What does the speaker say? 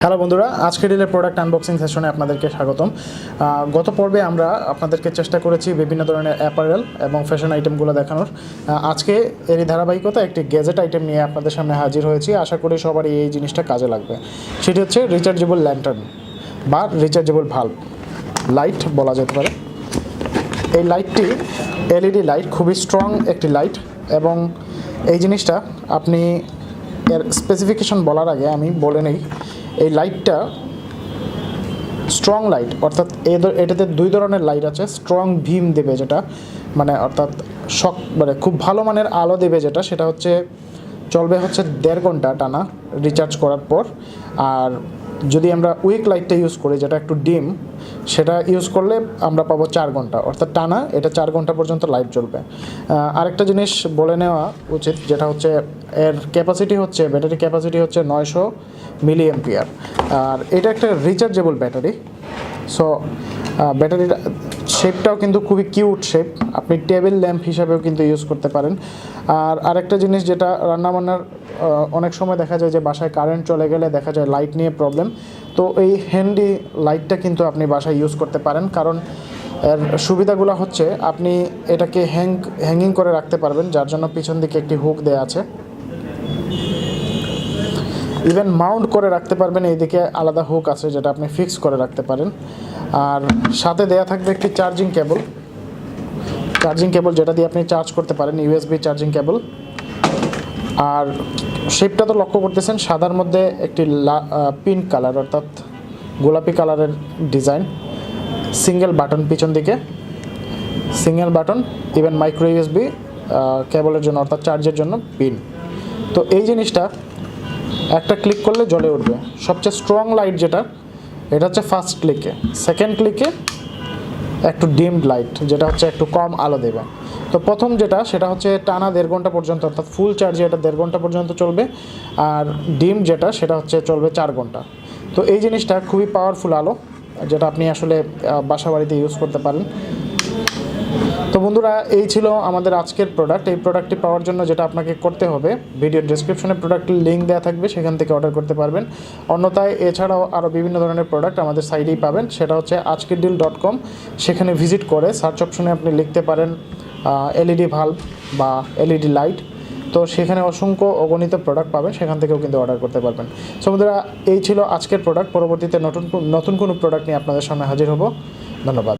Hello বন্ধুরা, আজকে ডিলের product unboxing সেশনে আপনাদেরকে স্বাগতম। গত পর্বে আমরা আপনাদেরকে চেষ্টা করেছি বিভিন্ন ধরনের অ্যাপারেল এবং ফ্যাশন আইটেমগুলো দেখানোর। আজকে এরই ধারাবাহিকতা একটি গ্যাজেট আইটেম নিয়ে আপনাদের সামনে হাজির হয়েছি। আশা করি সবারই এই জিনিসটা কাজে লাগবে। সেটি হচ্ছে রিচার্জেবল ল্যান্টার্ন বা রিচার্জেবল ভাল্ব লাইট বলা যেতে পারে। এই লাইটটি এলইডি লাইট, খুবই স্ট্রং একটি লাইট, এবং এই জিনিসটা আপনি এর স্পেসিফিকেশন বলার আগে আমি বলে নেই, এই লাইটটা স্ট্রং লাইট, অর্থাৎ এটাতে দুই ধরনের লাইট আছে। স্ট্রং বিম দেবে যেটা, অর্থাৎ খুব ভালো মানের আলো দেবে যেটা, সেটা হচ্ছে চলবে হচ্ছে 1.5 ঘন্টা টানা রিচার্জ করার পর। আর যদি আমরা উইক লাইটটা ইউজ করি, যেটা একটু ডিম, সেটা ইউজ করলে আমরা পাবো 4 ঘন্টা, অর্থাৎ টানা এটা 4 ঘন্টা পর্যন্ত লাইট জ্বলবে। আরেকটা জিনিস বলে নেওয়া উচিত, যেটা হচ্ছে এর ক্যাপাসিটি হচ্ছে, ব্যাটারি ক্যাপাসিটি হচ্ছে 900 মিলি অ্যাম্পিয়ার। আর এটা একটা রিচার্জেবল ব্যাটারি। সো ব্যাটারির শেপটাও কিন্তু খুবই কিউট শেপ, আপনি টেবিল ল্যাম্প হিসাবেও কিন্তু ইউজ করতে পারেন। আর আরেকটা জিনিস, যেটা রান্নাবান্নার অনেক সময় দেখা যায় যে বাসায় কারেন্ট চলে গেলে দেখা যায় লাইট নিয়ে প্রবলেম, তো এই হ্যান্ডি লাইটটা কিন্তু আপনি বাসায় ইউজ করতে পারেন। কারণ এর সুবিধাগুলো হচ্ছে আপনি এটাকে হ্যাঙ্গিং করে রাখতে পারবেন, যার জন্য পিছন দিকে একটি হুক দেওয়া আছে। ইভেন মাউন্ট করে রাখতে পারবেন, এইদিকে আলাদা হুক আছে যেটা আপনি ফিক্স করে রাখতে পারেন। আর সাথে দেয়া থাকবে একটি চার্জিং কেবল যেটা দিয়ে আপনি চার্জ করতে পারেন, ইউএসবি চার্জিং কেবল। আর শেপটা তো লক্ষ্য করতেছেন, সাদার মধ্যে একটি পিঙ্ক কালার, অর্থাৎ গোলাপি কালারের ডিজাইন। সিঙ্গেল বাটন পিছন দিকে, single button, even micro USB কেবলের জন্য, অর্থাৎ চার্জের জন্য পিন। তো এই জিনিসটা একটা ক্লিক করলে জ্বলে উঠবে। সবচেয়ে স্ট্রং লাইট যেটা, এটা হচ্ছে ফার্স্ট ক্লিকে। সেকেন্ড ক্লিকে একটু ডিমড লাইট, যেটা হচ্ছে একটু কম আলো দেবে। তো প্রথম যেটা, সেটা হচ্ছে টানা 1.5 ঘন্টা পর্যন্ত, অর্থাৎ ফুল চার্জে এটা 1.5 ঘন্টা পর্যন্ত চলবে। আর ডিম যেটা, সেটা হচ্ছে চলবে 4 ঘন্টা। তো এই জিনিসটা খুবই পাওয়ারফুল আলো, যেটা আপনি আসলে বাসা বাড়িতে ইউজ করতে পারেন। তো বন্ধুরা, এই ছিল আমাদের আজকের প্রোডাক্ট। এই প্রোডাক্টটি পাওয়ার জন্য যেটা আপনাকে করতে হবে, ভিডিওর ডেসক্রিপশনে প্রোডাক্টের লিঙ্ক দেওয়া থাকবে, সেখান থেকে অর্ডার করতে পারবেন। অন্যথায় এছাড়াও আরও বিভিন্ন ধরনের প্রোডাক্ট আমাদের সাইটেই পাবেন, সেটা হচ্ছে ajkerdeal.com। সেখানে ভিজিট করে সার্চ অপশনে আপনি লিখতে পারেন এলইডি ভাল্ব বা এলইডি লাইট, তো সেখানে অসংখ্য অগণিত প্রোডাক্ট পাবেন, সেখান থেকেও কিন্তু অর্ডার করতে পারবেন। সো বন্ধুরা, এই ছিল আজকের প্রোডাক্ট। পরবর্তীতে নতুন কোনো প্রোডাক্ট নিয়ে আপনাদের সামনে হাজির হব। ধন্যবাদ।